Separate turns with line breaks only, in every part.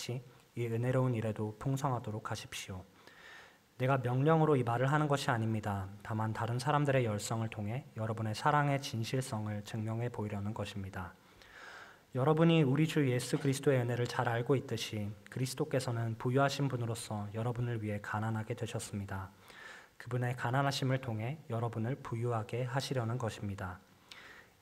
같이 이 은혜로운 일에도 풍성하도록 하십시오. 내가 명령으로 이 말을 하는 것이 아닙니다. 다만 다른 사람들의 열성을 통해 여러분의 사랑의 진실성을 증명해 보이려는 것입니다. 여러분이 우리 주 예수 그리스도의 은혜를 잘 알고 있듯이 그리스도께서는 부유하신 분으로서 여러분을 위해 가난하게 되셨습니다. 그분의 가난하심을 통해 여러분을 부유하게 하시려는 것입니다.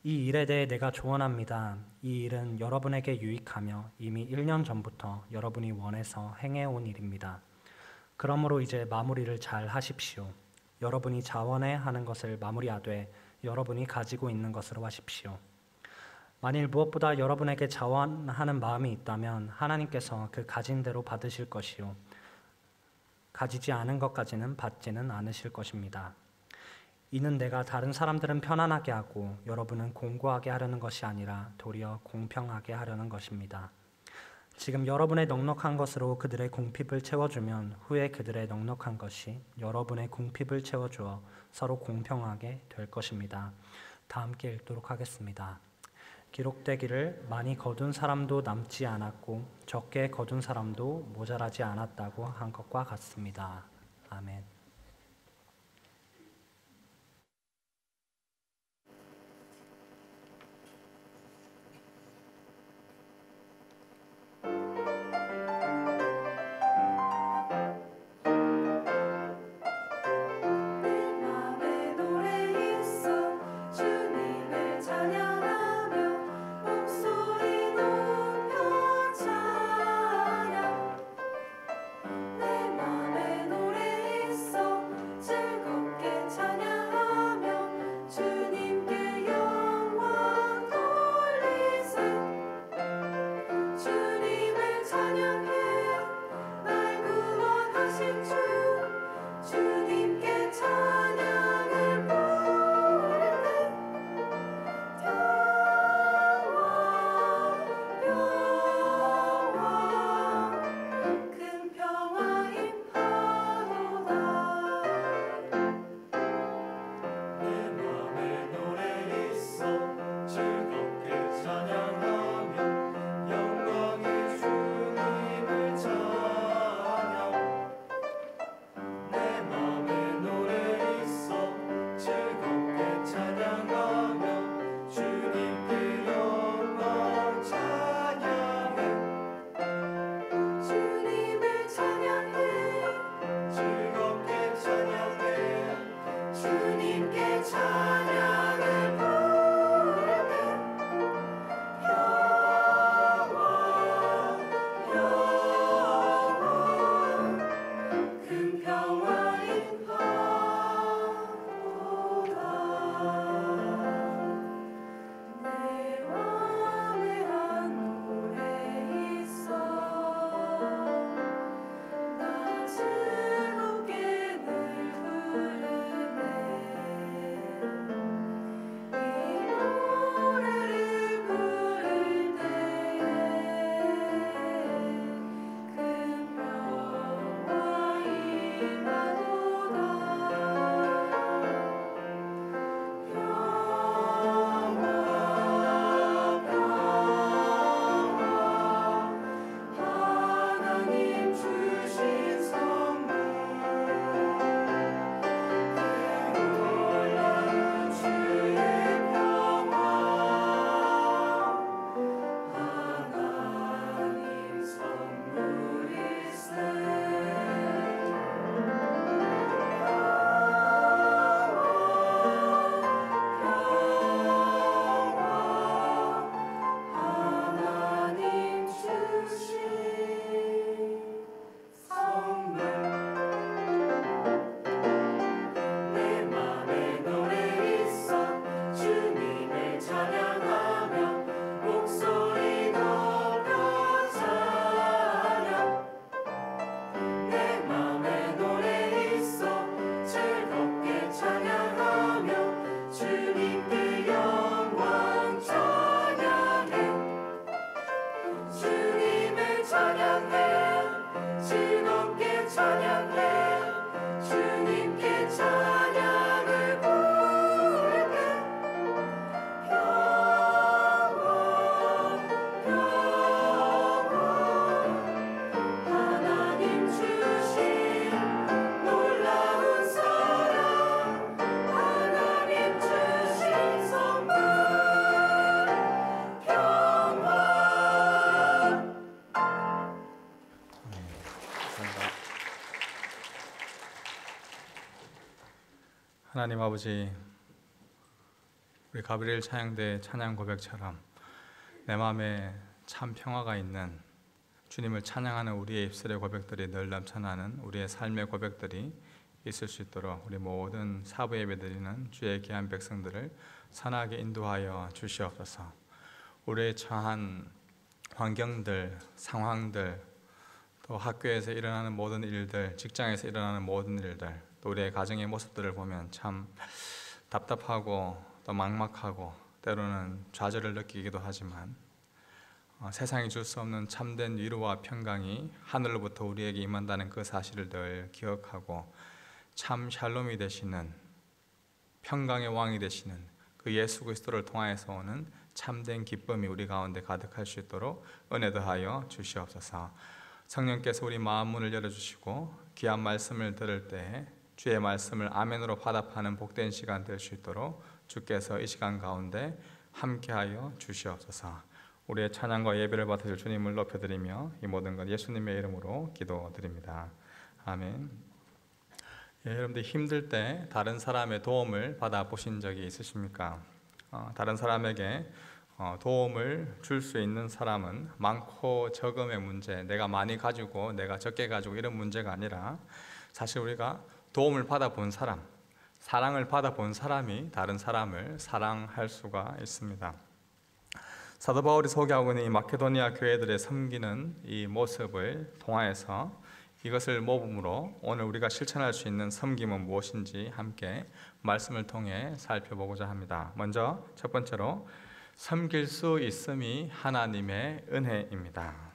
이 일에 대해 내가 조언합니다. 이 일은 여러분에게 유익하며 이미 1년 전부터 여러분이 원해서 행해온 일입니다. 그러므로 이제 마무리를 잘 하십시오. 여러분이 자원해 하는 것을 마무리하되 여러분이 가지고 있는 것으로 하십시오. 만일 무엇보다 여러분에게 자원하는 마음이 있다면 하나님께서 그 가진 대로 받으실 것이요 가지지 않은 것까지는 받지는 않으실 것입니다. 이는 내가 다른 사람들은 편안하게 하고 여러분은 공고하게 하려는 것이 아니라 도리어 공평하게 하려는 것입니다. 지금 여러분의 넉넉한 것으로 그들의 궁핍을 채워주면 후에 그들의 넉넉한 것이 여러분의 궁핍을 채워주어 서로 공평하게 될 것입니다. 다 함께 읽도록 하겠습니다. 기록되기를 많이 거둔 사람도 남지 않았고 적게 거둔 사람도 모자라지 않았다고 한 것과 같습니다. 아멘.
하나님 아버지, 우리 가브리엘 찬양대 찬양 고백처럼 내 마음에 참 평화가 있는 주님을 찬양하는 우리의 입술의 고백들이 늘 넘쳐나는 우리의 삶의 고백들이 있을 수 있도록 우리 모든 사부 예배드리는 주의 귀한 백성들을 선하게 인도하여 주시옵소서. 우리의 처한 환경들, 상황들, 또 학교에서 일어나는 모든 일들, 직장에서 일어나는 모든 일들, 또 우리의 가정의 모습들을 보면 참 답답하고 또 막막하고 때로는 좌절을 느끼기도 하지만 세상이 줄 수 없는 참된 위로와 평강이 하늘로부터 우리에게 임한다는 그 사실을 늘 기억하고 참 샬롬이 되시는 평강의 왕이 되시는 그 예수 그리스도를 통하여서 오는 참된 기쁨이 우리 가운데 가득할 수 있도록 은혜 더하여 주시옵소서. 성령께서 우리 마음 문을 열어주시고 귀한 말씀을 들을 때 주의 말씀을 아멘으로 화답하는 복된 시간 될 수 있도록 주께서 이 시간 가운데 함께하여 주시옵소서. 우리의 찬양과 예배를 받으실 주님을 높여드리며 이 모든 것 예수님의 이름으로 기도드립니다. 아멘. 여러분들 힘들 때 다른 사람의 도움을 받아보신 적이 있으십니까? 다른 사람에게 도움을 줄 수 있는 사람은 많고 적음의 문제, 내가 많이 가지고 내가 적게 가지고 이런 문제가 아니라 사실 우리가 도움을 받아본 사람, 사랑을 받아본 사람이 다른 사람을 사랑할 수가 있습니다. 사도 바울이 소개하고 있는 이 마케도니아 교회들의 섬기는 이 모습을 통하여서 이것을 모범으로 오늘 우리가 실천할 수 있는 섬김은 무엇인지 함께 말씀을 통해 살펴보고자 합니다. 먼저 첫 번째로 섬길 수 있음이 하나님의 은혜입니다.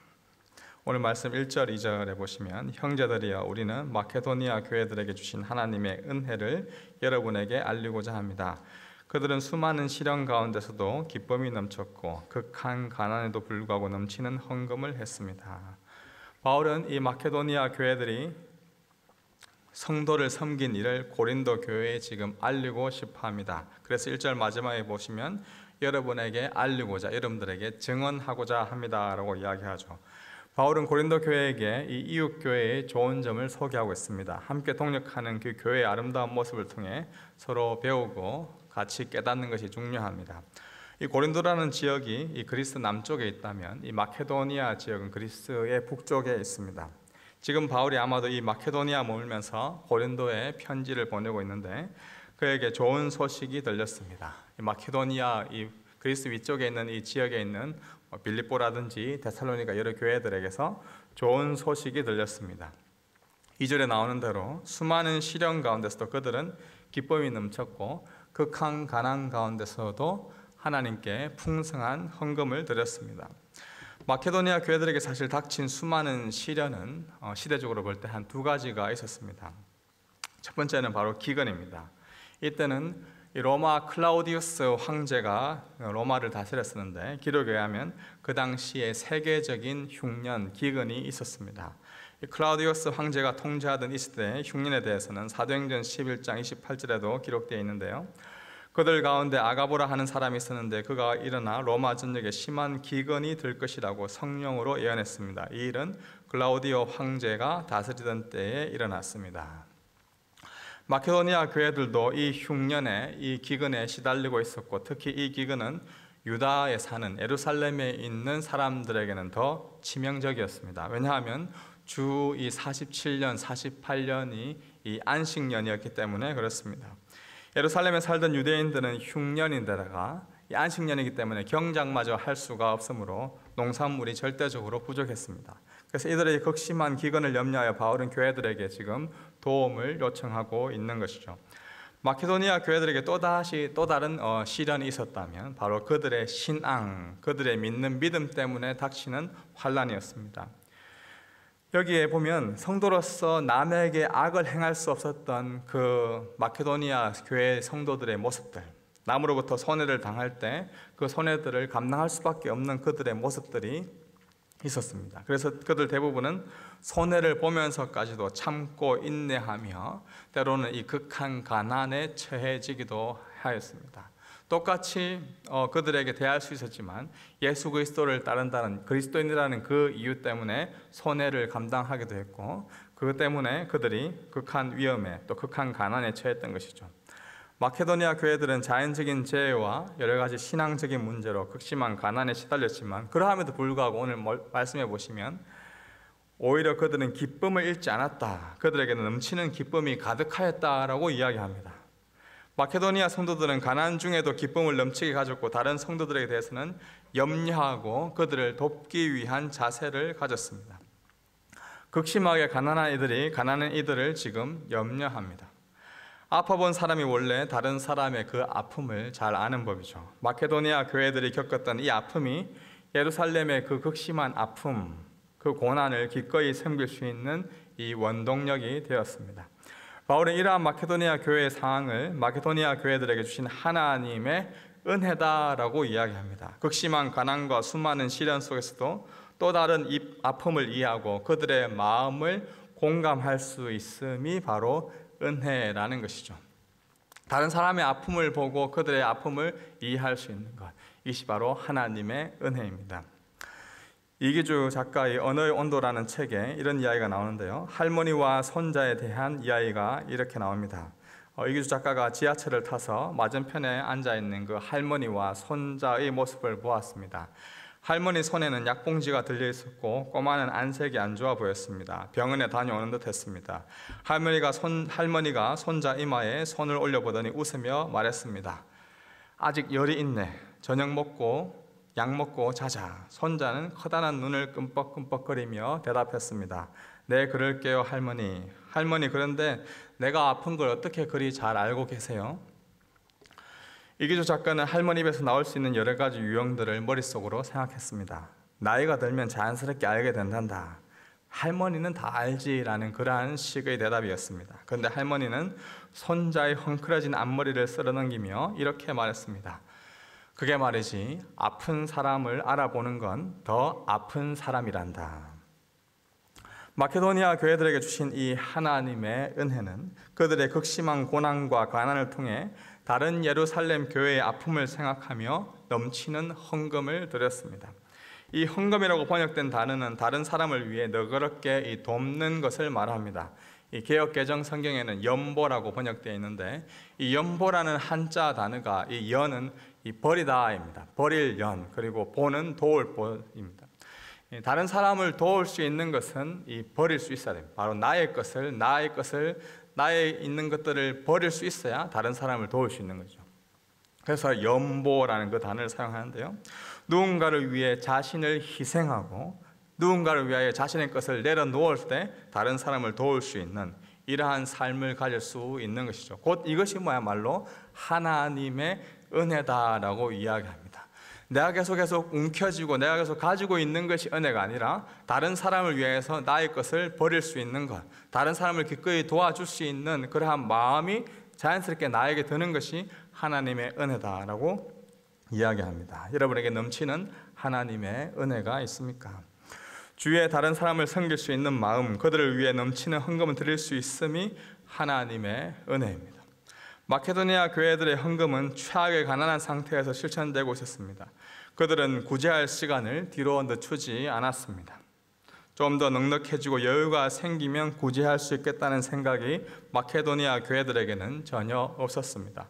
오늘 말씀 1절, 2절에 보시면 형제들이여 우리는 마케도니아 교회들에게 주신 하나님의 은혜를 여러분에게 알리고자 합니다. 그들은 수많은 시련 가운데서도 기쁨이 넘쳤고 극한 가난에도 불구하고 넘치는 헌금을 했습니다. 바울은 이 마케도니아 교회들이 성도를 섬긴 일을 고린도 교회에 지금 알리고 싶어 합니다. 그래서 1절 마지막에 보시면 여러분에게 알리고자, 여러분들에게 증언하고자 합니다 라고 이야기하죠. 바울은 고린도 교회에게 이 이웃 교회의 좋은 점을 소개하고 있습니다. 함께 동력하는 그 교회의 아름다운 모습을 통해 서로 배우고 같이 깨닫는 것이 중요합니다. 이 고린도라는 지역이 이 그리스 남쪽에 있다면 이 마케도니아 지역은 그리스의 북쪽에 있습니다. 지금 바울이 아마도 이 마케도니아 머물면서 고린도에 편지를 보내고 있는데 그에게 좋은 소식이 들렸습니다. 이 마케도니아 이 그리스 위쪽에 있는 이 지역에 있는 빌립보라든지 데살로니가 여러 교회들에게서 좋은 소식이 들렸습니다. 2절에 나오는 대로 수많은 시련 가운데서도 그들은 기쁨이 넘쳤고 극한 가난 가운데서도 하나님께 풍성한 헌금을 드렸습니다. 마케도니아 교회들에게 사실 닥친 수많은 시련은 시대적으로 볼 때 한 두 가지가 있었습니다. 첫 번째는 바로 기근입니다. 이때는 로마 클라우디우스 황제가 로마를 다스렸었는데 기록에 의하면 그 당시에 세계적인 흉년, 기근이 있었습니다. 클라우디우스 황제가 통치하던 이 시대의 흉년에 대해서는 사도행전 11장 28절에도 기록되어 있는데요. 그들 가운데 아가보라 하는 사람이 있었는데 그가 일어나 로마 전역에 심한 기근이 들 것이라고 성령으로 예언했습니다. 이 일은 클라우디오 황제가 다스리던 때에 일어났습니다. 마케도니아 교회들도 이 흉년에, 이 기근에 시달리고 있었고 특히 이 기근은 유다에 사는 예루살렘에 있는 사람들에게는 더 치명적이었습니다. 왜냐하면 주 이 47년, 48년이 이 안식년이었기 때문에 그렇습니다. 예루살렘에 살던 유대인들은 흉년인데다가 이 안식년이기 때문에 경작마저 할 수가 없으므로 농산물이 절대적으로 부족했습니다. 그래서 이들의 극심한 기근을 염려하여 바울은 교회들에게 지금 도움을 요청하고 있는 것이죠. 마케도니아 교회들에게 또 다른 시련이 있었다면 바로 그들의 신앙, 그들의 믿는 믿음 때문에 닥치는 환란이었습니다. 여기에 보면 성도로서 남에게 악을 행할 수 없었던 그 마케도니아 교회 성도들의 모습들, 남으로부터 손해를 당할 때 그 손해들을 감당할 수밖에 없는 그들의 모습들이 있었습니다. 그래서 그들 대부분은 손해를 보면서까지도 참고 인내하며 때로는 이 극한 가난에 처해지기도 하였습니다. 똑같이 그들에게 대할 수 있었지만 예수 그리스도를 따른다는 그리스도인이라는 그 이유 때문에 손해를 감당하기도 했고 그 때문에 그들이 극한 위험에 또 극한 가난에 처했던 것이죠. 마케도니아 교회들은 자연적인 재해와 여러 가지 신앙적인 문제로 극심한 가난에 시달렸지만 그러함에도 불구하고 오늘 말씀해 보시면 오히려 그들은 기쁨을 잃지 않았다. 그들에게는 넘치는 기쁨이 가득하였다라고 이야기합니다. 마케도니아 성도들은 가난 중에도 기쁨을 넘치게 가졌고 다른 성도들에 대해서는 염려하고 그들을 돕기 위한 자세를 가졌습니다. 극심하게 가난한 이들을 지금 염려합니다. 아파본 사람이 원래 다른 사람의 그 아픔을 잘 아는 법이죠. 마케도니아 교회들이 겪었던 이 아픔이 예루살렘의 그 극심한 아픔, 그 고난을 기꺼이 섬길 수 있는 이 원동력이 되었습니다. 바울은 이러한 마케도니아 교회의 상황을 마케도니아 교회들에게 주신 하나님의 은혜다라고 이야기합니다. 극심한 가난과 수많은 시련 속에서도 또 다른 이 아픔을 이해하고 그들의 마음을 공감할 수 있음이 바로 은혜라는 것이죠. 다른 사람의 아픔을 보고 그들의 아픔을 이해할 수 있는 것, 이것이 바로 하나님의 은혜입니다. 이기주 작가의 언어의 온도라는 책에 이런 이야기가 나오는데요. 할머니와 손자에 대한 이야기가 이렇게 나옵니다. 이기주 작가가 지하철을 타서 맞은편에 앉아있는 그 할머니와 손자의 모습을 보았습니다. 할머니 손에는 약봉지가 들려 있었고 꼬마는 안색이 안 좋아 보였습니다. 병원에 다녀오는 듯 했습니다. 할머니가 손자 이마에 손을 올려보더니 웃으며 말했습니다. 아직 열이 있네. 저녁 먹고 약 먹고 자자. 손자는 커다란 눈을 끔뻑끔뻑거리며 대답했습니다. 네, 그럴게요 할머니. 할머니, 그런데 내가 아픈 걸 어떻게 그리 잘 알고 계세요? 이기주 작가는 할머니 입에서 나올 수 있는 여러 가지 유형들을 머릿속으로 생각했습니다. 나이가 들면 자연스럽게 알게 된단다. 할머니는 다 알지라는 그러한 식의 대답이었습니다. 그런데 할머니는 손자의 헝클어진 앞머리를 쓸어넘기며 이렇게 말했습니다. 그게 말이지, 아픈 사람을 알아보는 건 더 아픈 사람이란다. 마케도니아 교회들에게 주신 이 하나님의 은혜는 그들의 극심한 고난과 가난을 통해 다른 예루살렘 교회의 아픔을 생각하며 넘치는 헌금을 드렸습니다. 이 헌금이라고 번역된 단어는 다른 사람을 위해 너그럽게 돕는 것을 말합니다. 이 개역 개정 성경에는 연보라고 번역되어 있는데 이 연보라는 한자 단어가 이 연은 이 버리다입니다. 버릴 연, 그리고 보는 도울 보입니다. 다른 사람을 도울 수 있는 것은 이 버릴 수 있어야 됩니다. 바로 나의 있는 것들을 버릴 수 있어야 다른 사람을 도울 수 있는 거죠. 그래서 연보라는 그 단어를 사용하는데요. 누군가를 위해 자신을 희생하고 누군가를 위하여 자신의 것을 내려놓을 때 다른 사람을 도울 수 있는 이러한 삶을 가질 수 있는 것이죠. 곧 이것이 뭐야말로 하나님의 은혜다라고 이야기합니다. 내가 계속 움켜쥐고 내가 계속 가지고 있는 것이 은혜가 아니라 다른 사람을 위해서 나의 것을 버릴 수 있는 것, 다른 사람을 기꺼이 도와줄 수 있는 그러한 마음이 자연스럽게 나에게 드는 것이 하나님의 은혜다라고 이야기합니다. 여러분에게 넘치는 하나님의 은혜가 있습니까? 주위에 다른 사람을 섬길 수 있는 마음, 그들을 위해 넘치는 헌금을 드릴 수 있음이 하나님의 은혜입니다. 마케도니아 교회들의 헌금은 최악의 가난한 상태에서 실천되고 있었습니다. 그들은 구제할 시간을 뒤로 늦추지 않았습니다. 좀 더 넉넉해지고 여유가 생기면 구제할 수 있겠다는 생각이 마케도니아 교회들에게는 전혀 없었습니다.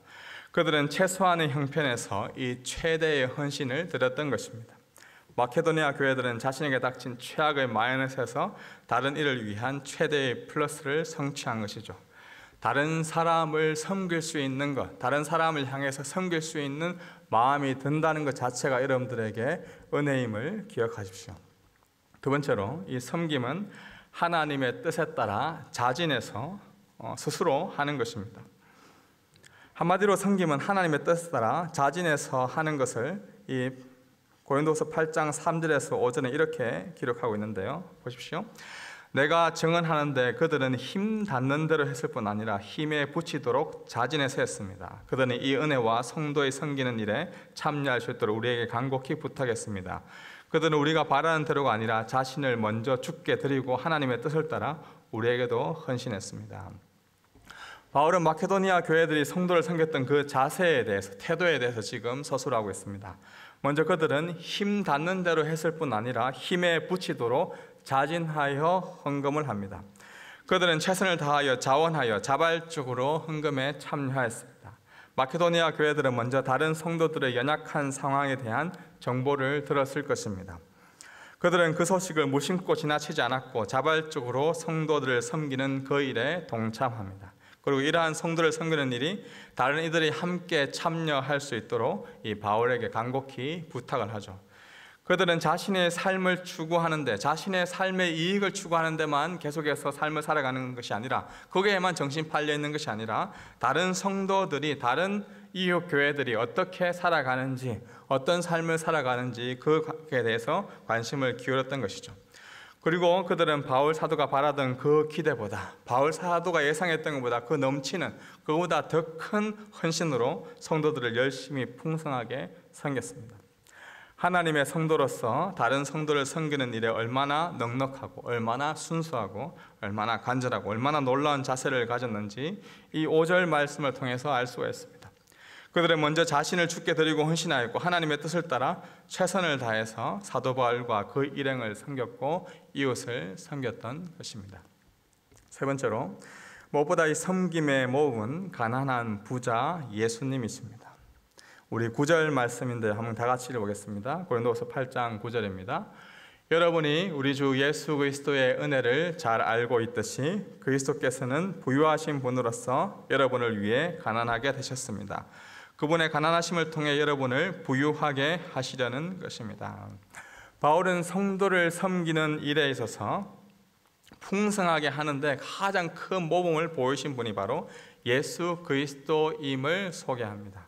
그들은 최소한의 형편에서 이 최대의 헌신을 드렸던 것입니다. 마케도니아 교회들은 자신에게 닥친 최악의 마이너스에서 다른 이를 위한 최대의 플러스를 성취한 것이죠. 다른 사람을 섬길 수 있는 것, 다른 사람을 향해서 섬길 수 있는 마음이 든다는 것 자체가 여러분들에게 은혜임을 기억하십시오. 두 번째로 이 섬김은 하나님의 뜻에 따라 자진해서 스스로 하는 것입니다. 한마디로 섬김은 하나님의 뜻에 따라 자진해서 하는 것을 이 고린도서 8장 3절에서 5절에 이렇게 기록하고 있는데요. 보십시오. 내가 증언하는데 그들은 힘 닿는 대로 했을 뿐 아니라 힘에 부치도록 자진해서 했습니다. 그들은 이 은혜와 성도의 섬기는 일에 참여할 수 있도록 우리에게 간곡히 부탁했습니다. 그들은 우리가 바라는 대로가 아니라 자신을 먼저 주께 드리고 하나님의 뜻을 따라 우리에게도 헌신했습니다. 바울은 마케도니아 교회들이 성도를 섬겼던 그 자세에 대해서, 태도에 대해서 지금 서술하고 있습니다. 먼저 그들은 힘 닿는 대로 했을 뿐 아니라 힘에 부치도록 자진하여 헌금을 합니다. 그들은 최선을 다하여 자원하여 자발적으로 헌금에 참여하였습니다. 마케도니아 교회들은 먼저 다른 성도들의 연약한 상황에 대한 정보를 들었을 것입니다. 그들은 그 소식을 무심코 지나치지 않았고 자발적으로 성도들을 섬기는 그 일에 동참합니다. 그리고 이러한 성도를 섬기는 일이 다른 이들이 함께 참여할 수 있도록 이 바울에게 간곡히 부탁을 하죠. 그들은 자신의 삶을 추구하는데, 자신의 삶의 이익을 추구하는 데만 계속해서 삶을 살아가는 것이 아니라, 거기에만 정신 팔려 있는 것이 아니라 다른 성도들이, 다른 이웃 교회들이 어떻게 살아가는지, 어떤 삶을 살아가는지 그에 대해서 관심을 기울였던 것이죠. 그리고 그들은 바울 사도가 바라던 그 기대보다, 바울 사도가 예상했던 것보다 그 넘치는, 그보다 더 큰 헌신으로 성도들을 열심히 풍성하게 섬겼습니다. 하나님의 성도로서 다른 성도를 섬기는 일에 얼마나 넉넉하고 얼마나 순수하고 얼마나 간절하고 얼마나 놀라운 자세를 가졌는지 이 5절 말씀을 통해서 알 수가 있습니다. 그들은 먼저 자신을 주께 드리고 헌신하였고 하나님의 뜻을 따라 최선을 다해서 사도 바울과 그 일행을 섬겼고 이웃을 섬겼던 것입니다. 세 번째로, 무엇보다 이 섬김의 모범은 가난한 부자 예수님이십니다. 우리 9절 말씀인데 한번 다 같이 읽어보겠습니다. 고린도후서 8장 9절입니다. 여러분이 우리 주 예수 그리스도의 은혜를 잘 알고 있듯이 그리스도께서는 부유하신 분으로서 여러분을 위해 가난하게 되셨습니다. 그분의 가난하심을 통해 여러분을 부유하게 하시려는 것입니다. 바울은 성도를 섬기는 일에 있어서 풍성하게 하는데 가장 큰 모범을 보이신 분이 바로 예수 그리스도임을 소개합니다.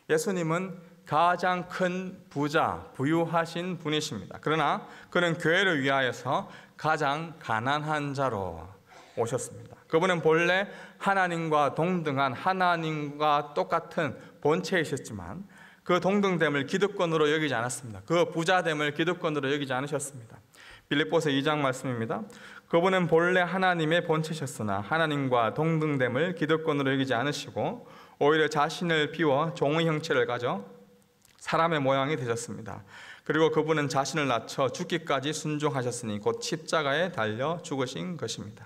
예수님은 가장 큰 부자, 부유하신 분이십니다. 그러나 그는 교회를 위하여서 가장 가난한 자로 오셨습니다. 그분은 본래 하나님과 동등한, 하나님과 똑같은 본체이셨지만 그 동등됨을 기득권으로 여기지 않았습니다. 그 부자됨을 기득권으로 여기지 않으셨습니다. 빌립보서 2장 말씀입니다. 그분은 본래 하나님의 본체셨으나 하나님과 동등됨을 기득권으로 여기지 않으시고 오히려 자신을 비워 종의 형체를 가져 사람의 모양이 되셨습니다. 그리고 그분은 자신을 낮춰 죽기까지 순종하셨으니 곧 십자가에 달려 죽으신 것입니다.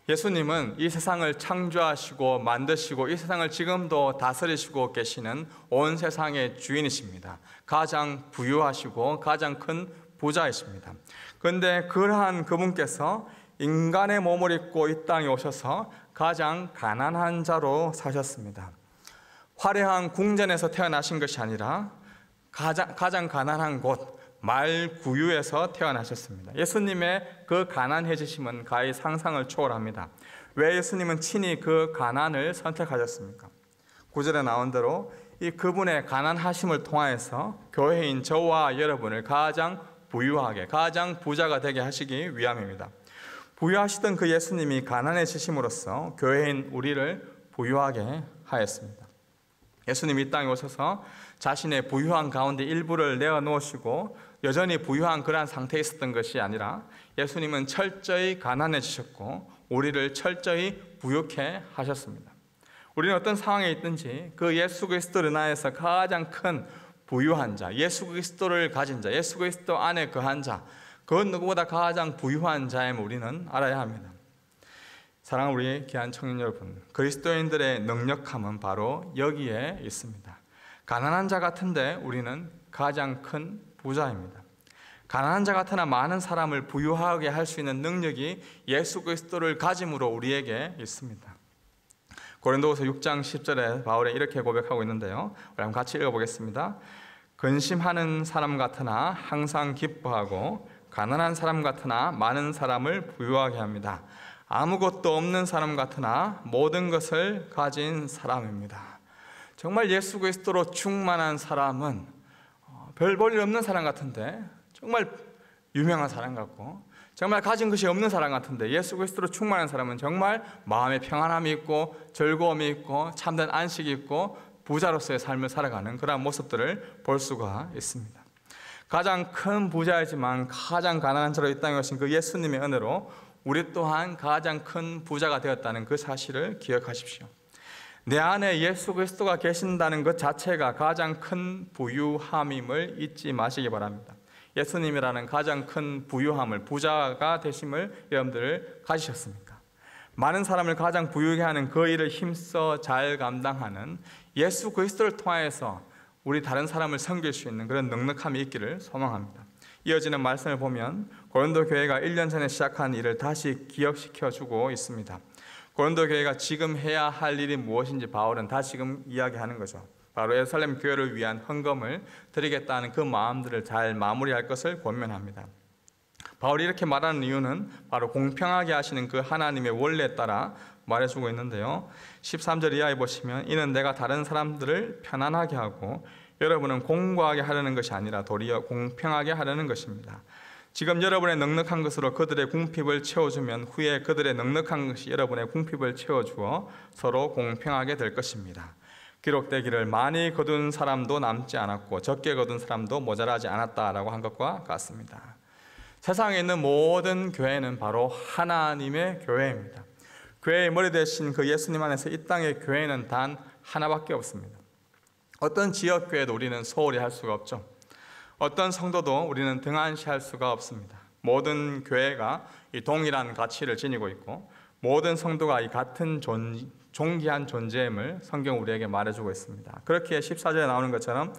예수님은 이 세상을 창조하시고 만드시고 이 세상을 지금도 다스리시고 계시는 온 세상의 주인이십니다. 가장 부유하시고 가장 큰 부자이십니다. 그런데 그러한 그분께서 인간의 몸을 입고 이 땅에 오셔서 가장 가난한 자로 사셨습니다. 화려한 궁전에서 태어나신 것이 아니라 가장 가난한 곳 말구유에서 태어나셨습니다. 예수님의 그 가난해지심은 가히 상상을 초월합니다. 왜 예수님은 친히 그 가난을 선택하셨습니까? 9절에 나온 대로 이 그분의 가난하심을 통하여서 교회인 저와 여러분을 가장 부유하게, 가장 부자가 되게 하시기 위함입니다. 부유하시던 그 예수님이 가난해지심으로써 교회인 우리를 부유하게 하였습니다. 예수님이 이 땅에 오셔서 자신의 부유한 가운데 일부를 내어놓으시고 여전히 부유한 그러한 상태에 있었던 것이 아니라 예수님은 철저히 가난해지셨고 우리를 철저히 부유케 하셨습니다. 우리는 어떤 상황에 있든지 그 예수 그리스도를 인하여서 가장 큰 부유한 자, 예수 그리스도를 가진 자, 예수 그리스도 안에 거한 자, 그건 누구보다 가장 부유한 자임을 우리는 알아야 합니다. 사랑하는 우리 귀한 청년 여러분, 그리스도인들의 능력함은 바로 여기에 있습니다. 가난한 자 같은데 우리는 가장 큰 부자입니다. 가난한 자 같으나 많은 사람을 부유하게 할 수 있는 능력이 예수 그리스도를 가짐으로 우리에게 있습니다. 고린도후서 6장 10절에 바울이 이렇게 고백하고 있는데요. 우리 한번 같이 읽어보겠습니다. 근심하는 사람 같으나 항상 기뻐하고 가난한 사람 같으나 많은 사람을 부유하게 합니다. 아무것도 없는 사람 같으나 모든 것을 가진 사람입니다. 정말 예수 그리스도로 충만한 사람은 별 볼 일 없는 사람 같은데 정말 유명한 사람 같고 정말 가진 것이 없는 사람 같은데 예수 그리스도로 충만한 사람은 정말 마음에 평안함이 있고 즐거움이 있고 참된 안식이 있고 부자로서의 삶을 살아가는 그러한 모습들을 볼 수가 있습니다. 가장 큰 부자이지만 가장 가난한 자로 이 땅에 오신 그 예수님의 은혜로 우리 또한 가장 큰 부자가 되었다는 그 사실을 기억하십시오. 내 안에 예수 그리스도가 계신다는 것 자체가 가장 큰 부유함임을 잊지 마시기 바랍니다. 예수님이라는 가장 큰 부유함을, 부자가 되심을 여러분들 가지셨습니까? 많은 사람을 가장 부유하게 하는 그 일을 힘써 잘 감당하는 예수 그리스도를 통하여서 우리 다른 사람을 섬길 수 있는 그런 넉넉함이 있기를 소망합니다. 이어지는 말씀을 보면 고린도 교회가 1년 전에 시작한 일을 다시 기억시켜주고 있습니다. 고린도 교회가 지금 해야 할 일이 무엇인지 바울은 다시금 이야기하는 거죠. 바로 예루살렘 교회를 위한 헌금을 드리겠다는 그 마음들을 잘 마무리할 것을 권면합니다. 바울이 이렇게 말하는 이유는 바로 공평하게 하시는 그 하나님의 원리에 따라 말해주고 있는데요. 13절 이하에 보시면 이는 내가 다른 사람들을 편안하게 하고 여러분은 공고하게 하려는 것이 아니라 도리어 공평하게 하려는 것입니다. 지금 여러분의 넉넉한 것으로 그들의 궁핍을 채워주면 후에 그들의 넉넉한 것이 여러분의 궁핍을 채워주어 서로 공평하게 될 것입니다. 기록되기를 많이 거둔 사람도 남지 않았고 적게 거둔 사람도 모자라지 않았다라고 한 것과 같습니다. 세상에 있는 모든 교회는 바로 하나님의 교회입니다. 교회의 머리 대신 그 예수님 안에서 이 땅의 교회는 단 하나밖에 없습니다. 어떤 지역교회도 우리는 소홀히 할 수가 없죠. 어떤 성도도 우리는 등한시할 수가 없습니다. 모든 교회가 이 동일한 가치를 지니고 있고 모든 성도가 이 같은 존귀한 존재임을 성경 우리에게 말해주고 있습니다. 그렇게 14절에 나오는 것처럼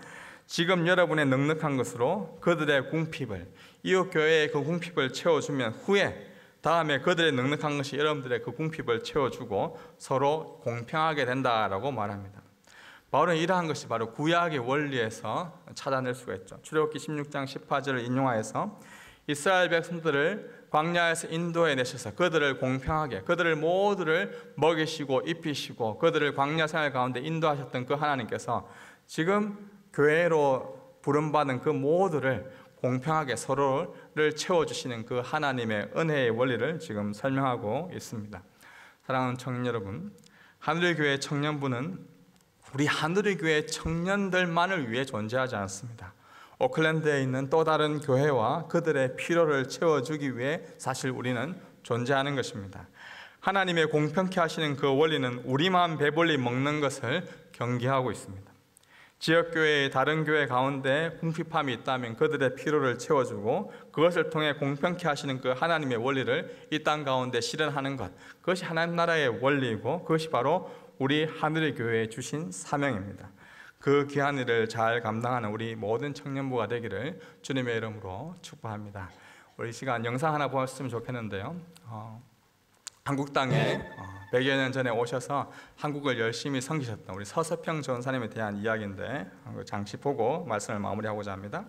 지금 여러분의 넉넉한 것으로 그들의 궁핍을, 이웃 교회의 그 궁핍을 채워주면 후에 다음에 그들의 넉넉한 것이 여러분들의 그 궁핍을 채워주고 서로 공평하게 된다라고 말합니다. 바울은 이러한 것이 바로 구약의 원리에서 찾아낼 수가 있죠. 출애굽기 16장 18절을 인용하여서 이스라엘 백성들을 광야에서 인도해 내셔서 그들을 공평하게, 그들을 모두를 먹이시고 입히시고 그들을 광야 생활 가운데 인도하셨던 그 하나님께서 지금 교회로 부름받은 그 모두를 공평하게 서로를 채워주시는 그 하나님의 은혜의 원리를 지금 설명하고 있습니다. 사랑하는 청년 여러분, 하늘의 교회 청년부는 우리 하늘의 교회 청년들만을 위해 존재하지 않습니다. 오클랜드에 있는 또 다른 교회와 그들의 필요를 채워주기 위해 사실 우리는 존재하는 것입니다. 하나님의 공평케 하시는 그 원리는 우리만 배불리 먹는 것을 경계하고 있습니다. 지역교회의 다른 교회 가운데 궁핍함이 있다면 그들의 필요를 채워주고 그것을 통해 공평케 하시는 그 하나님의 원리를 이 땅 가운데 실현하는 것, 그것이 하나님 나라의 원리이고 그것이 바로 우리 하늘의 교회에 주신 사명입니다. 그 귀한 일을 잘 감당하는 우리 모든 청년부가 되기를 주님의 이름으로 축복합니다. 우리 시간 영상 하나 보았으면 좋겠는데요. 한국 땅에 100여 년 전에 오셔서 한국을 열심히 섬기셨던 우리 서서평 전사님에 대한 이야기인데 잠시 보고 말씀을 마무리하고자 합니다.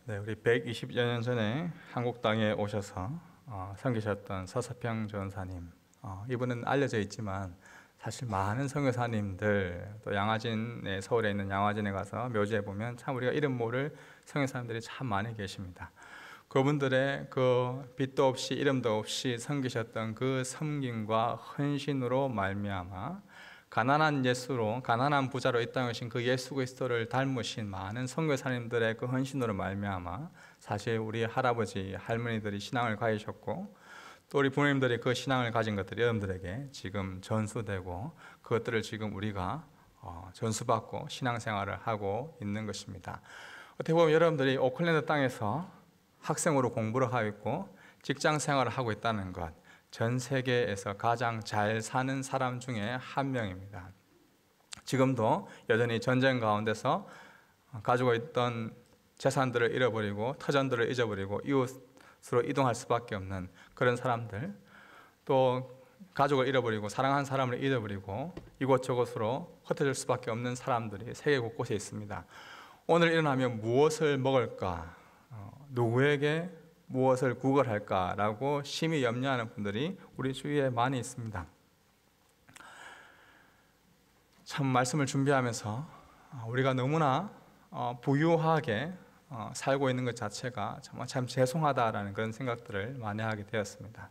네, 우리 120여 년 전에 한국 땅에 오셔서 섬기셨던 서서평 전사님, 이분은 알려져 있지만 사실 많은 선교사님들, 또 양화진에, 서울에 있는 양화진에 가서 묘지에 보면 참 우리가 이름 모를 선교사님들이 참 많이 계십니다. 그분들의 그 빛도 없이 이름도 없이 섬기셨던 그 섬김과 헌신으로 말미암아 가난한 예수로, 가난한 부자로 이 땅에 오신 그 예수 그리스도를 닮으신 많은 선교사님들의 그 헌신으로 말미암아 사실 우리 할아버지, 할머니들이 신앙을 가지셨고, 또 우리 부모님들이 그 신앙을 가진 것들이 여러분들에게 지금 전수되고, 그것들을 지금 우리가 전수받고 신앙생활을 하고 있는 것입니다. 어떻게 보면 여러분들이 오클랜드 땅에서 학생으로 공부를 하고 있고 직장 생활을 하고 있다는 것, 전 세계에서 가장 잘 사는 사람 중에 한 명입니다. 지금도 여전히 전쟁 가운데서 가지고 있던 재산들을 잃어버리고 터전들을 잊어버리고 이웃으로 이동할 수밖에 없는 그런 사람들, 또 가족을 잃어버리고 사랑하는 사람을 잃어버리고 이곳저곳으로 흩어질 수밖에 없는 사람들이 세계 곳곳에 있습니다. 오늘 일어나면 무엇을 먹을까? 누구에게 무엇을 구걸할까라고 심히 염려하는 분들이 우리 주위에 많이 있습니다. 참 말씀을 준비하면서 우리가 너무나 부유하게 살고 있는 것 자체가 정말 참 죄송하다라는 그런 생각들을 많이 하게 되었습니다.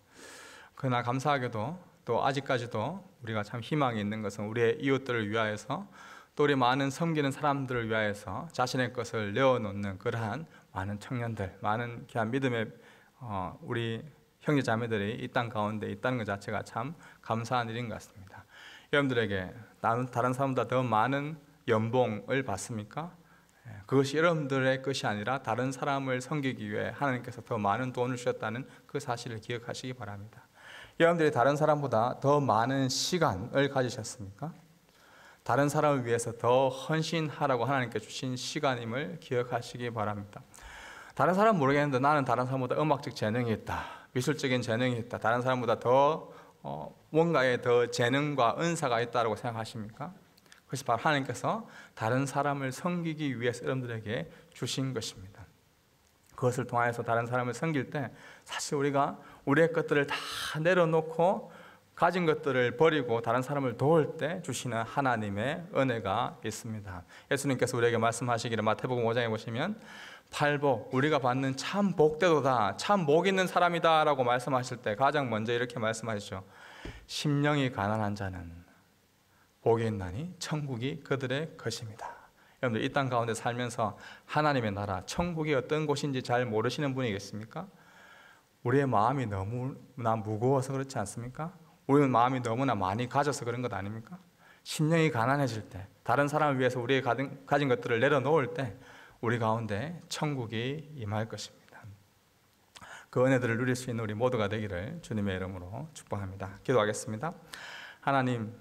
그러나 감사하게도 또 아직까지도 우리가 참 희망이 있는 것은 우리의 이웃들을 위하여서, 또 우리 많은 섬기는 사람들을 위하여서 자신의 것을 내어놓는 그러한 많은 청년들, 많은 귀한 믿음의 우리 형제 자매들이 이 땅 가운데 있다는 것 자체가 참 감사한 일인 것 같습니다. 여러분들에게 다른 사람보다 더 많은 연봉을 받습니까? 그것이 여러분들의 것이 아니라 다른 사람을 섬기기 위해 하나님께서 더 많은 돈을 주셨다는 그 사실을 기억하시기 바랍니다. 여러분들이 다른 사람보다 더 많은 시간을 가지셨습니까? 다른 사람을 위해서 더 헌신하라고 하나님께 주신 시간임을 기억하시기 바랍니다. 다른 사람은 모르겠는데 나는 다른 사람보다 음악적 재능이 있다, 미술적인 재능이 있다, 다른 사람보다 더 뭔가에 더 재능과 은사가 있다고 생각하십니까? 그것이 바로 하나님께서 다른 사람을 섬기기 위해서 여러분들에게 주신 것입니다. 그것을 통하여서 다른 사람을 섬길 때 사실 우리가 우리의 것들을 다 내려놓고 가진 것들을 버리고 다른 사람을 도울 때 주시는 하나님의 은혜가 있습니다. 예수님께서 우리에게 말씀하시기를 마태복음 5장에 보시면 팔복, 우리가 받는 참 복되도다, 참 복 있는 사람이다 라고 말씀하실 때 가장 먼저 이렇게 말씀하시죠. 심령이 가난한 자는 복이 있나니 천국이 그들의 것입니다. 여러분들 이 땅 가운데 살면서 하나님의 나라, 천국이 어떤 곳인지 잘 모르시는 분이 계십니까? 우리의 마음이 너무나 무거워서 그렇지 않습니까? 우리는 마음이 너무나 많이 가져서 그런 것 아닙니까? 심령이 가난해질 때, 다른 사람을 위해서 우리의 가진 것들을 내려놓을 때 우리 가운데 천국이 임할 것입니다. 그 은혜들을 누릴 수 있는 우리 모두가 되기를 주님의 이름으로 축복합니다. 기도하겠습니다. 하나님,